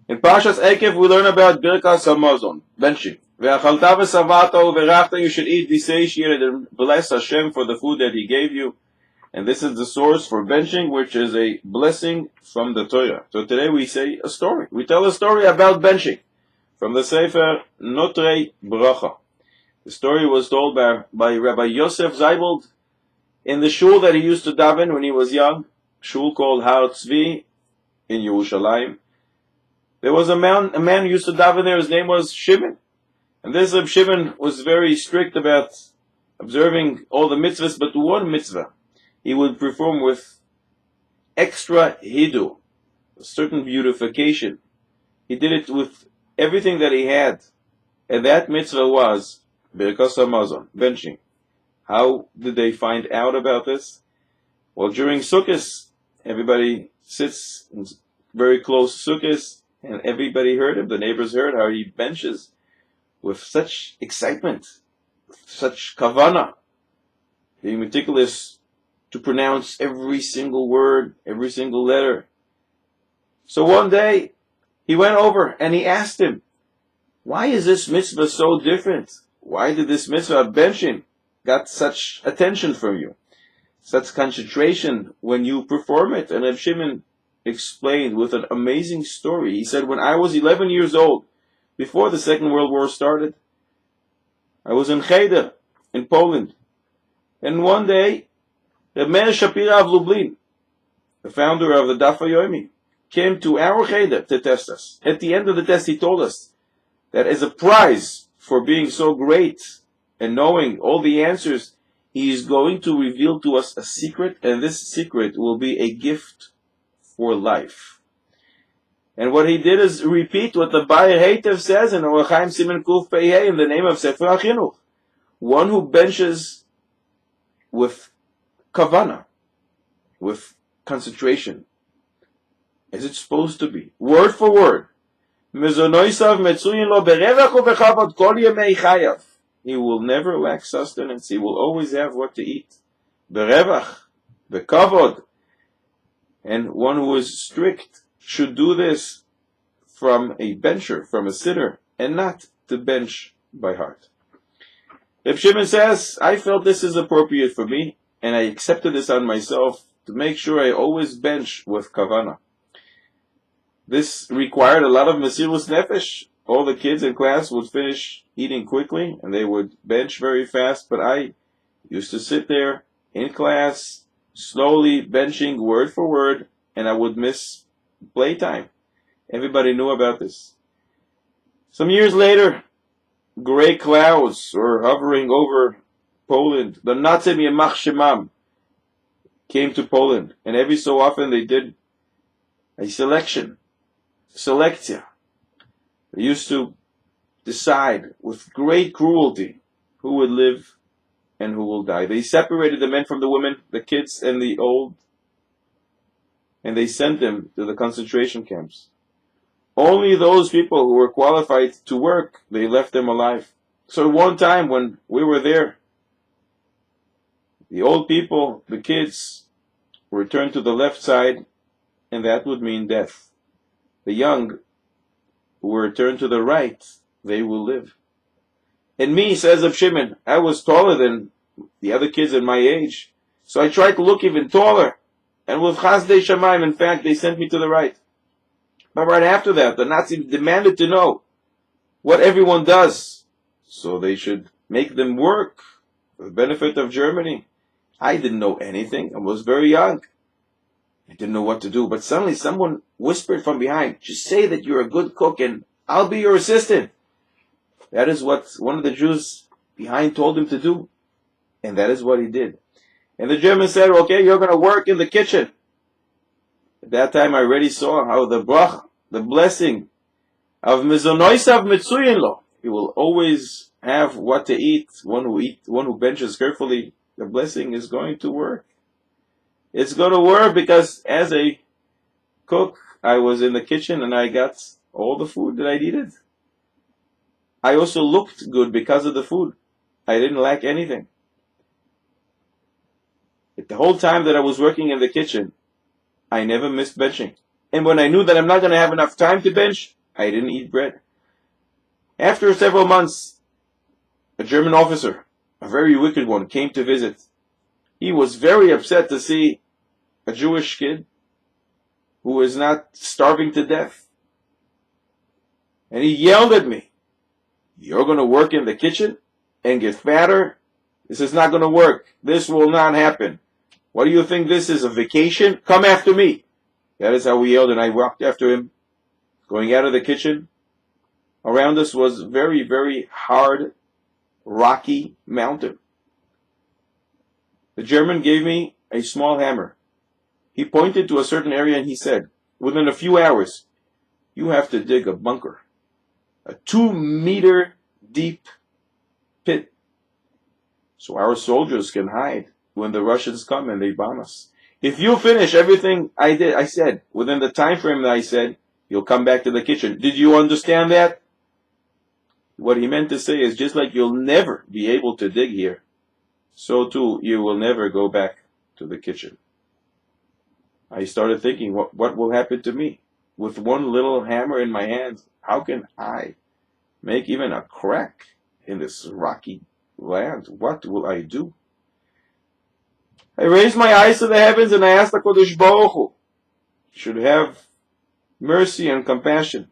In Parshas Ekev, we learn about Birkas Hamazon, benching. Ve'achalta v'savata u'verachta, you should eat v'seish and bless Hashem for the food that He gave you. And this is the source for benching, which is a blessing from the Torah. So today we say a story. We tell a story about benching from the Sefer Notrei Bracha. The story was told by Rabbi Yosef Zeibold in the shul that he used to daven when he was young, shul called Har Tzvi in Yerushalayim. There was a man who used to daven there. His name was Shimon. And this Reb Shimon was very strict about observing all the mitzvahs, but one mitzvah he would perform with extra hidu, a certain beautification. He did it with everything that he had. And that mitzvah was Birkas Hamazon, benching. How did they find out about this? Well, during Sukkot, everybody sits in very close Sukkot, and everybody heard him. The neighbors heard how he benches with such excitement, such kavana, being meticulous to pronounce every single word, every single letter. So one day, he went over and he asked him, why is this mitzvah so different? Why did this mitzvah of benching got such attention from you? Such concentration when you perform it? And Reb Shimon explained with an amazing story. He said, when I was 11 years old, before the Second World War started, I was in Cheder, in Poland. And one day, Meir Shapiro of Lublin, the founder of the Daf Yomi, came to our Cheder to test us. At the end of the test, he told us that as a prize for being so great and knowing all the answers, he is going to reveal to us a secret, and this secret will be a gift for life. And what he did is repeat what the Meir Ekev says in Orach Chaim Siman Kuf Pei Hey in the name of Sefer HaChinuch. One who benches with kavana, with concentration, as it's supposed to be, word for word. He will never lack sustenance. He will always have what to eat. Berevach, bekavod. And one who is strict should do this from a bencher, from a sitter, and not to bench by heart. Reb Shimon says, I felt this is appropriate for me, and I accepted this on myself to make sure I always bench with kavana. This required a lot of mesirus nefesh. All the kids in class would finish eating quickly, and they would bench very fast, but I used to sit there in class, slowly benching word for word, and I would miss playtime. Everybody knew about this. Some years later, gray clouds were hovering over Poland. The Nazim Yemach Shemam came to Poland, and every so often they did a selectia. They used to decide with great cruelty who would live and who will die. They separated the men from the women, the kids and the old, and they sent them to the concentration camps. Only those people who were qualified to work, they left them alive. So one time when we were there, the old people, the kids, were turned to the left side, and that would mean death. The young, who were turned to the right, they will live. And me, says Reb Shimon, I was taller than the other kids in my age, so I tried to look even taller. And with Chazdei Shamayim, in fact, they sent me to the right. But right after that, the Nazis demanded to know what everyone does, so they should make them work for the benefit of Germany. I didn't know anything. I was very young. I didn't know what to do. But suddenly someone whispered from behind, just say that you're a good cook and I'll be your assistant. That is what one of the Jews behind told him to do. And that is what he did. And the German said, okay, you're going to work in the kitchen. At that time I already saw how the brach, the blessing of mizonoisav mitzuyin lo. He will always have what to eat. One who benches carefully, the blessing is going to work. It's going to work because as a cook, I was in the kitchen and I got all the food that I needed. I also looked good because of the food. I didn't lack anything. The whole time that I was working in the kitchen, I never missed benching. And when I knew that I'm not going to have enough time to bench, I didn't eat bread. After several months, a German officer, a very wicked one, came to visit. He was very upset to see a Jewish kid who was not starving to death. And he yelled at me, "You're going to work in the kitchen and get fatter? This is not going to work. This will not happen. What do you think this is, a vacation? Come after me." That is how we yelled, and I walked after him, going out of the kitchen. Around us was very, very hard, rocky mountain. The German gave me a small hammer. He pointed to a certain area and he said, "Within a few hours, you have to dig a bunker, a 2-meter deep pit, so our soldiers can hide when the Russians come and they bomb us. If you finish everything I said, within the time frame that I said, you'll come back to the kitchen. Did you understand that?" What he meant to say is, just like you'll never be able to dig here, so too you will never go back to the kitchen. I started thinking, what will happen to me? With one little hammer in my hand, how can I make even a crack in this rocky land? What will I do? I raised my eyes to the heavens and I asked the Kodesh Baruch Hu, he should have mercy and compassion.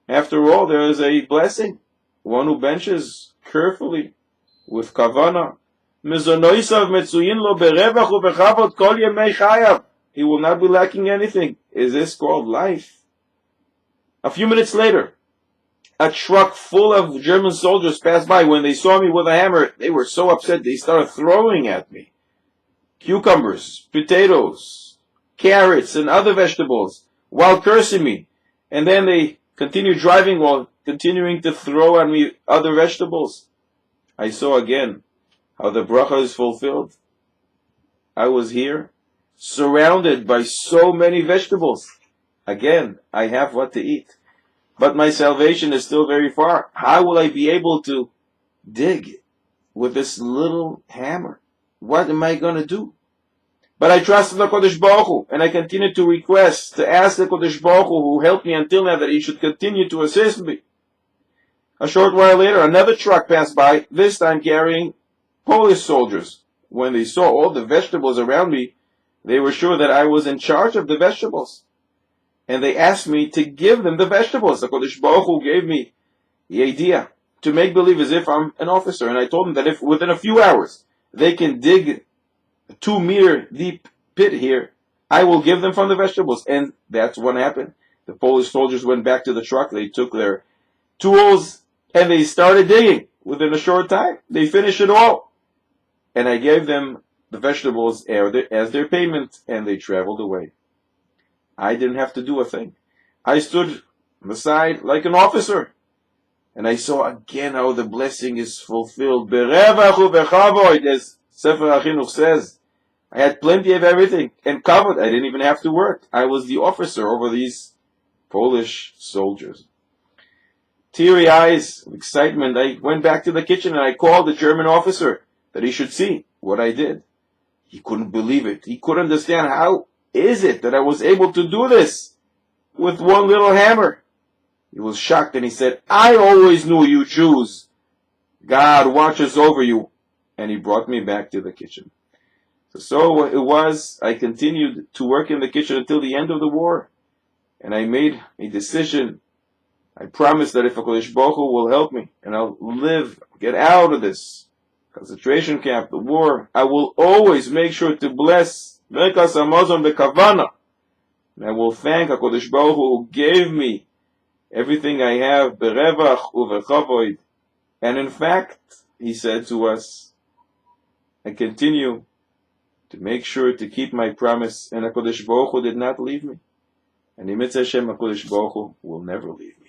After all, there is a blessing. One who benches carefully, with kavana, mizonoisav metzuyin lo berevach ubechavot kol yemei chayav. He will not be lacking anything. Is this called life? A few minutes later, a truck full of German soldiers passed by. When they saw me with a hammer, they were so upset they started throwing at me cucumbers, potatoes, carrots, and other vegetables while cursing me. And then they continued driving while continuing to throw at me other vegetables. I saw again how the bracha is fulfilled. I was here, surrounded by so many vegetables. Again, I have what to eat. But my salvation is still very far. How will I be able to dig with this little hammer? What am I going to do? But I trusted the Kodesh Baruch Hu, and I continued to request, to ask the Kodesh Baruch Hu, who helped me until now, that he should continue to assist me. A short while later, another truck passed by, this time carrying Polish soldiers. When they saw all the vegetables around me, they were sure that I was in charge of the vegetables. And they asked me to give them the vegetables. The Kodesh Baruch Hu gave me the idea to make believe as if I'm an officer. And I told them that if within a few hours they can dig a 2-meter deep pit here, I will give them from the vegetables. And that's what happened. The Polish soldiers went back to the truck. They took their tools and they started digging. Within a short time, they finished it all. And I gave them the vegetables as their payment, and they traveled away. I didn't have to do a thing. I stood on the side like an officer, and I saw again how the blessing is fulfilled. Berevach ubechavod, as Sefer HaChinuch says. I had plenty of everything, and kavod. I didn't even have to work. I was the officer over these Polish soldiers. Teary eyes of excitement, I went back to the kitchen and I called the German officer that he should see what I did. He couldn't believe it. He couldn't understand how is it that I was able to do this with one little hammer. He was shocked and he said, "I always knew you Jews. God watches over you." And he brought me back to the kitchen. So it was, I continued to work in the kitchen until the end of the war. And I made a decision. I promised that if HaKadosh Baruch Hu will help me and I'll live, get out of this concentration camp, the war, I will always make sure to bless Merkas Hamazon Bekavana. And I will thank HaKadosh Baruch Hu who gave me everything I have, Berevach Uvechavod. And in fact, he said to us, I continue to make sure to keep my promise, and HaKadosh Baruch Hu did not leave me. And Emetz Hashem, HaKadosh Baruch Hu will never leave me.